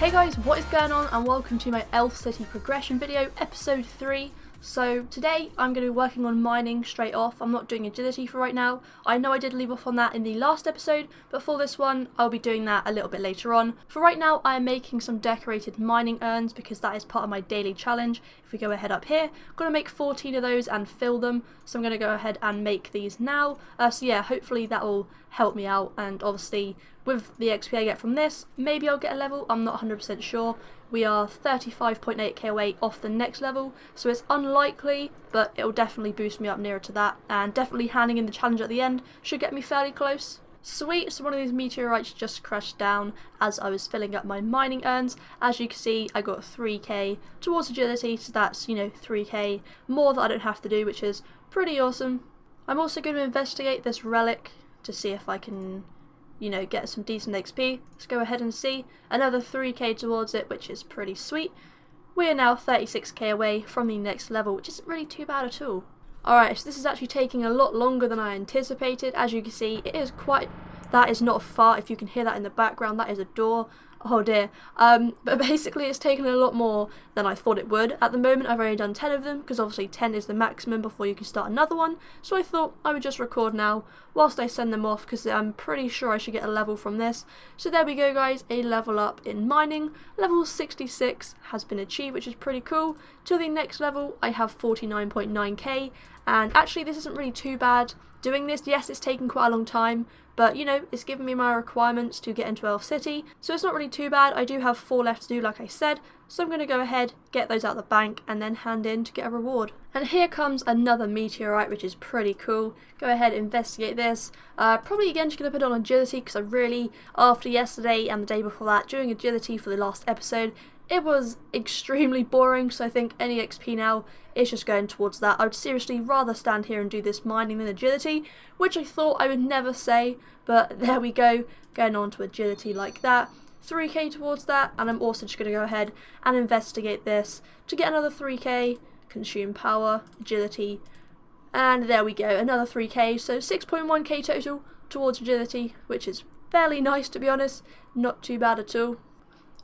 Hey guys, what is going on, and welcome to my Elf City progression video, episode 3. So today I'm going to be working on mining straight off. I'm not doing agility for right now. I know I did leave off on that in the last episode, but for this one I'll be doing that a little bit later on. For right now I am making some decorated mining urns because that is part of my daily challenge. If we go ahead up here, I'm going to make 14 of those and fill them. So I'm going to go ahead and make these now. So yeah, hopefully that will help me out, and obviously with the XP I get from this, maybe I'll get a level. I'm not 100% sure. We are 35.8k away off the next level, so it's unlikely, but it'll definitely boost me up nearer to that, and definitely handing in the challenge at the end should get me fairly close. Sweet, so one of these meteorites just crashed down as I was filling up my mining urns. As you can see, I got 3k towards agility, so that's, 3k more that I don't have to do, which is pretty awesome. I'm also going to investigate this relic to see if I can get some decent XP. Let's go ahead and see. Another 3k towards it, which is pretty sweet. We are now 36k away from the next level, which isn't really too bad at all. Alright, so this is actually taking a lot longer than I anticipated. As you can see, it is quite... That is not far. If you can hear that in the background, that is a door. Oh dear. But basically it's taken a lot more than I thought it would. At the moment I've already done 10 of them, because obviously 10 is the maximum before you can start another one. So I thought I would just record now whilst I send them off, because I'm pretty sure I should get a level from this. So there we go guys, a level up in mining. Level 66 has been achieved, which is pretty cool. To the next level I have 49.9k, and actually this isn't really too bad doing this. Yes, it's taken quite a long time, but it's given me my requirements to get into Elf City, so it's not really too bad. I do have 4 left to do, like I said, so I'm going to go ahead, get those out of the bank, and then hand in to get a reward. And here comes another meteorite, which is pretty cool. Go ahead, investigate this. Probably again just going to put on agility, because I really, after yesterday and the day before that, doing agility for the last episode, it was extremely boring, so I think any XP now is just going towards that. I would seriously rather stand here and do this mining than agility, which I thought I would never say, but there we go, going on to agility like that. 3k towards that, and I'm also just going to go ahead and investigate this to get another 3k, consume power, agility, and there we go, another 3k, so 6.1k total towards agility, which is fairly nice to be honest, not too bad at all.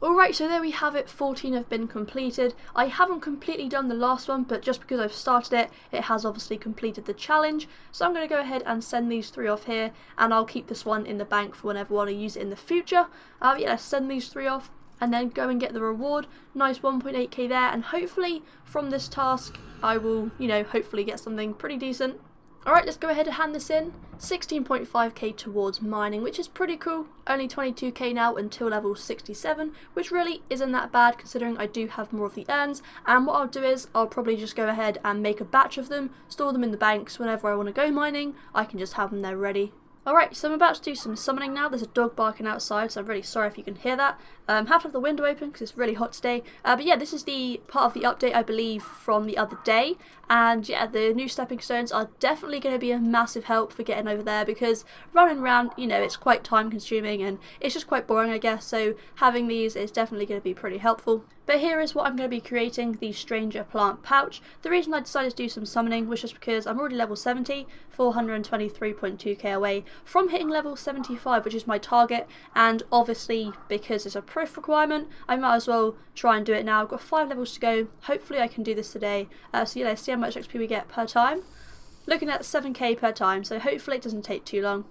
Alright, so there we have it, 14 have been completed. I haven't completely done the last one, but just because I've started it, it has obviously completed the challenge. So I'm going to go ahead and send these 3 off here, and I'll keep this one in the bank for whenever I want to use it in the future. Yeah, let's send these 3 off, and then go and get the reward. Nice 1.8k there, and hopefully from this task, I will, hopefully get something pretty decent. Alright, let's go ahead and hand this in. 16.5k towards mining, which is pretty cool. Only 22k now until level 67, which really isn't that bad considering I do have more of the urns. And what I'll do is I'll probably just go ahead and make a batch of them, store them in the banks. Whenever I want to go mining, I can just have them there ready. Alright, so I'm about to do some summoning now. There's a dog barking outside, so I'm really sorry if you can hear that. Have to have the window open because it's really hot today. But yeah, this is the part of the update, I believe, from the other day. And yeah, the new stepping stones are definitely going to be a massive help for getting over there, because running around, it's quite time consuming and it's just quite boring, I guess. So having these is definitely going to be pretty helpful. But here is what I'm going to be creating, the Stranger Plant Pouch. The reason I decided to do some summoning was just because I'm already level 70, 423.2k away from hitting level 75, which is my target, and obviously because it's a proof requirement, I might as well try and do it now. I've got 5 levels to go. Hopefully I can do this today. So yeah, let's see how much XP we get per time. Looking at 7k per time, so hopefully it doesn't take too long.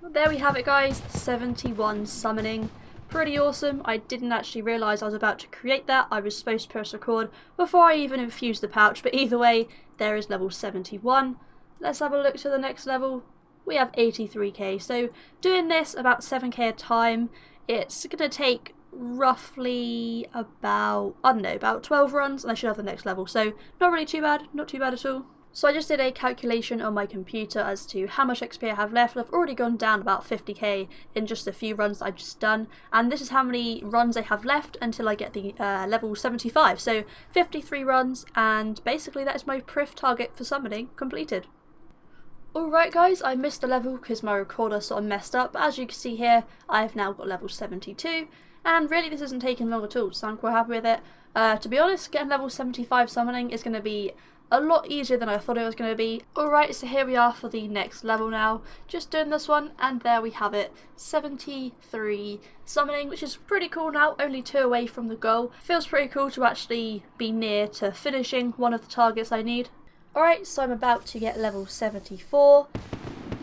There we have it guys, 71 summoning. Pretty awesome. I didn't actually realise I was about to create that. I was supposed to press record before I even infused the pouch, but either way, there is level 71. Let's have a look to the next level. We have 83k, so doing this about 7k a time, it's going to take roughly about, about 12 runs, and I should have the next level, so not really too bad, not too bad at all. So I just did a calculation on my computer as to how much XP I have left. I've already gone down about 50k in just a few runs that I've just done, and this is how many runs I have left until I get the level 75, so 53 runs, and basically that is my proof target for summoning completed. Alright guys, I missed a level because my recorder sort of messed up, but as you can see here, I've now got level 72, and really this isn't taking long at all, so I'm quite happy with it. To be honest, getting level 75 summoning is going to be a lot easier than I thought it was going to be. Alright, so here we are for the next level now. Just doing this one, and there we have it. 73 summoning, which is pretty cool now, only 2 away from the goal. Feels pretty cool to actually be near to finishing one of the targets I need. Alright, so I'm about to get level 74.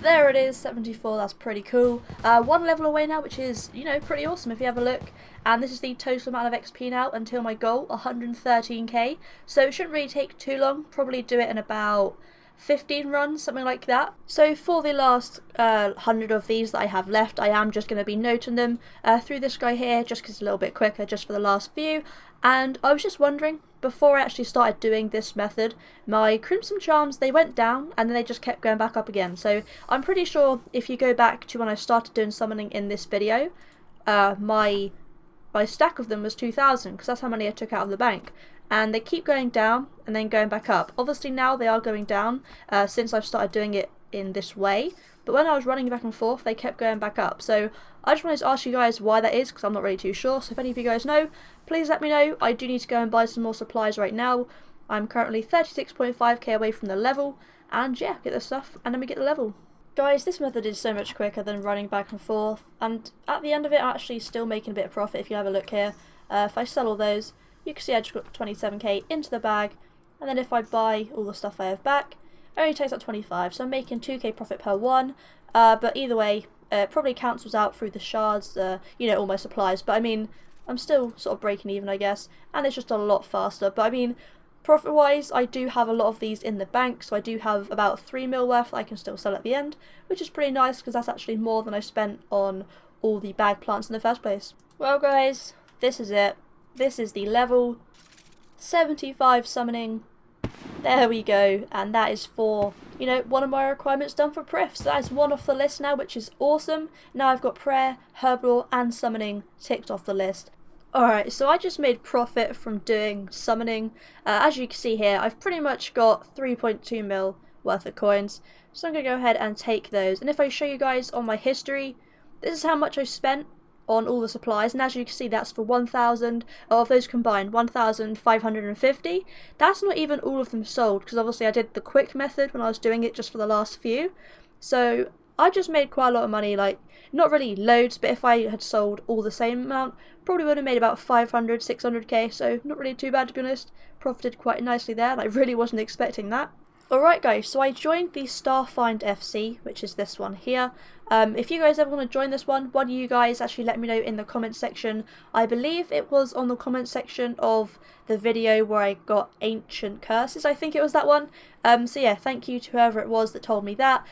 There it is, 74, that's pretty cool. 1 level away now, which is, you know, pretty awesome if you have a look. And this is the total amount of XP now until my goal, 113k. So it shouldn't really take too long, probably do it in about 15 runs, something like that. So for the last 100 of these that I have left, I am just going to be noting them through this guy here, just because it's a little bit quicker, just for the last few. And I was just wondering, before I actually started doing this method, my Crimson Charms, they went down and then they just kept going back up again. So I'm pretty sure if you go back to when I started doing summoning in this video, my stack of them was 2,000, because that's how many I took out of the bank. And they keep going down and then going back up. Obviously now they are going down since I've started doing it in this way. But when I was running back and forth, they kept going back up. So I just wanted to ask you guys why that is, because I'm not really too sure. So if any of you guys know, please let me know. I do need to go and buy some more supplies right now. I'm currently 36.5k away from the level. And yeah, get the stuff and then we get the level. Guys, this method is so much quicker than running back and forth. And at the end of it, I'm actually still making a bit of profit if you have a look here. If I sell all those, you can see I just got 27k into the bag. And then if I buy all the stuff I have back, it only takes up 25, so I'm making 2k profit per one. But either way, it probably cancels out through the shards, you know, all my supplies. But I mean, I'm still sort of breaking even, I guess, and it's just a lot faster. But I mean, profit-wise, I do have a lot of these in the bank, so I do have about 3 mil worth that I can still sell at the end, which is pretty nice because that's actually more than I spent on all the bag plants in the first place. Well, guys, this is it. This is the level 75 summoning. There we go, and that is for, you know, one of my requirements done for Prif. So that is one off the list now, which is awesome. Now I've got prayer, herblore and summoning ticked off the list. Alright, so I just made profit from doing summoning. As you can see here, I've pretty much got 3.2 mil worth of coins. So I'm going to go ahead and take those. And if I show you guys on my history, this is how much I spent on all the supplies, and as you can see, that's for 1,000 of those combined, 1,550. That's not even all of them sold, because obviously I did the quick method when I was doing it just for the last few. So I just made quite a lot of money, like not really loads, but if I had sold all the same amount, probably would have made about 500, 600k, so not really too bad to be honest. Profited quite nicely there, and I really wasn't expecting that. Alright guys, so I joined the Starfind FC, which is this one here. If you guys ever want to join this one of you guys actually let me know in the comment section. I believe it was on the comment section of the video where I got Ancient Curses, I think it was that one. So yeah, thank you to whoever it was that told me that.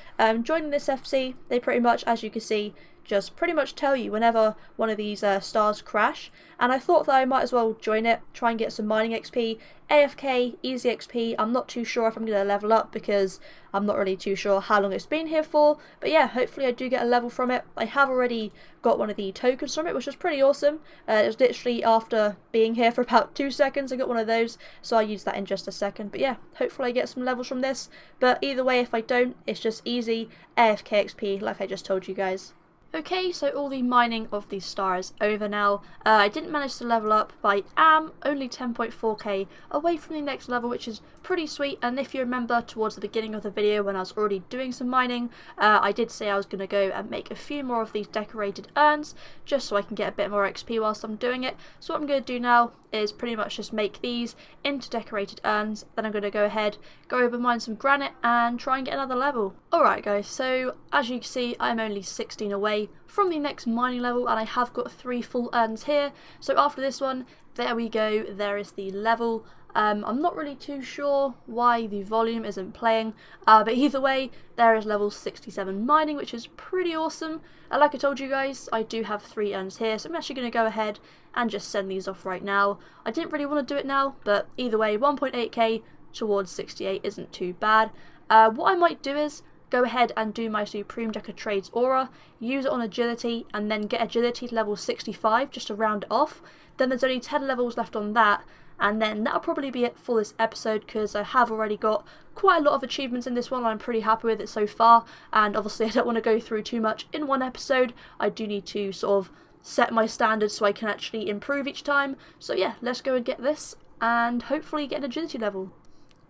Joining this FC, they pretty much, as you can see, just pretty much tell you whenever one of these stars crash, and I thought that I might as well join it, try and get some mining XP, AFK, easy XP. I'm not too sure if I'm going to level up because I'm not really too sure how long it's been here for, but yeah, hopefully I do get a level from it. I have already got one of the tokens from it, which was pretty awesome. It was literally after being here for about 2 seconds I got one of those, so I'll use that in just a second. But yeah, hopefully I get some levels from this, but either way, if I don't, it's just easy AFK XP like I just told you guys. Okay, so all the mining of the star is over now. I didn't manage to level up, but I am only 10.4k away from the next level, which is pretty sweet. And if you remember towards the beginning of the video when I was already doing some mining, I did say I was going to go and make a few more of these decorated urns, just so I can get a bit more XP whilst I'm doing it. So what I'm going to do now is pretty much just make these into decorated urns. Then I'm going to go ahead, go over mine some granite and try and get another level. Alright guys, so as you can see, I'm only 16 away from the next mining level, and I have got 3 full urns here. So after this one, there we go, there is the level. I'm not really too sure why the volume isn't playing, but either way, there is level 67 mining, which is pretty awesome. Like I told you guys, I do have 3 urns here, so I'm actually going to go ahead and just send these off right now. I didn't really want to do it now, but either way, 1.8k towards 68 isn't too bad. What I might do is go ahead and do my Supreme Deck of Trades aura, use it on agility, and then get agility to level 65 just to round it off. Then there's only 10 levels left on that, and then that'll probably be it for this episode, because I have already got quite a lot of achievements in this one. I'm pretty happy with it so far, and obviously I don't want to go through too much in one episode. I do need to sort of set my standards so I can actually improve each time. So yeah, let's go and get this and hopefully get an agility level.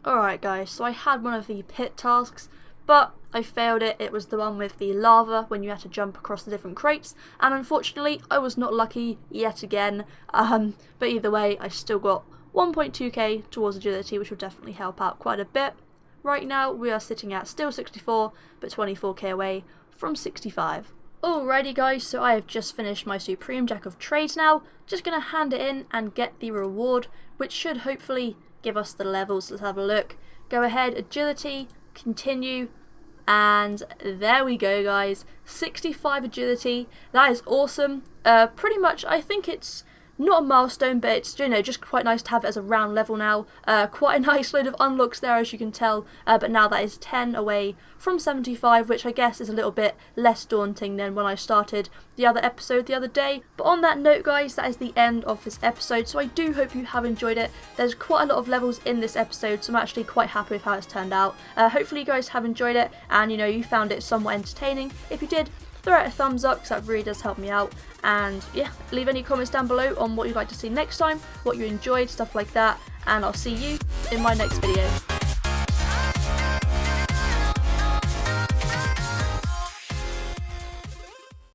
Alright guys, so I had one of the pit tasks, but I failed it. It was the one with the lava when you had to jump across the different crates, and unfortunately I was not lucky yet again, but either way I still got 1.2k towards agility, which will definitely help out quite a bit. Right now we are sitting at still 64, but 24k away from 65. Alrighty guys, so I have just finished my Supreme Jack of Trades now. Just going to hand it in and get the reward, which should hopefully give us the levels. Let's have a look. Go ahead, agility, continue, and there we go guys. 65 agility, that is awesome. Pretty much, I think it's not a milestone, but it's, you know, just quite nice to have it as a round level now. Quite a nice load of unlocks there, as you can tell, but now that is 10 away from 75, which I guess is a little bit less daunting than when I started the other episode the other day. But on that note guys, that is the end of this episode, so I do hope you have enjoyed it. There's quite a lot of levels in this episode, so I'm actually quite happy with how it's turned out. Hopefully you guys have enjoyed it, and you know, you found it somewhat entertaining. If you did, throw it a thumbs up, because that really does help me out. And yeah, leave any comments down below on what you'd like to see next time, what you enjoyed, stuff like that, and I'll see you in my next video.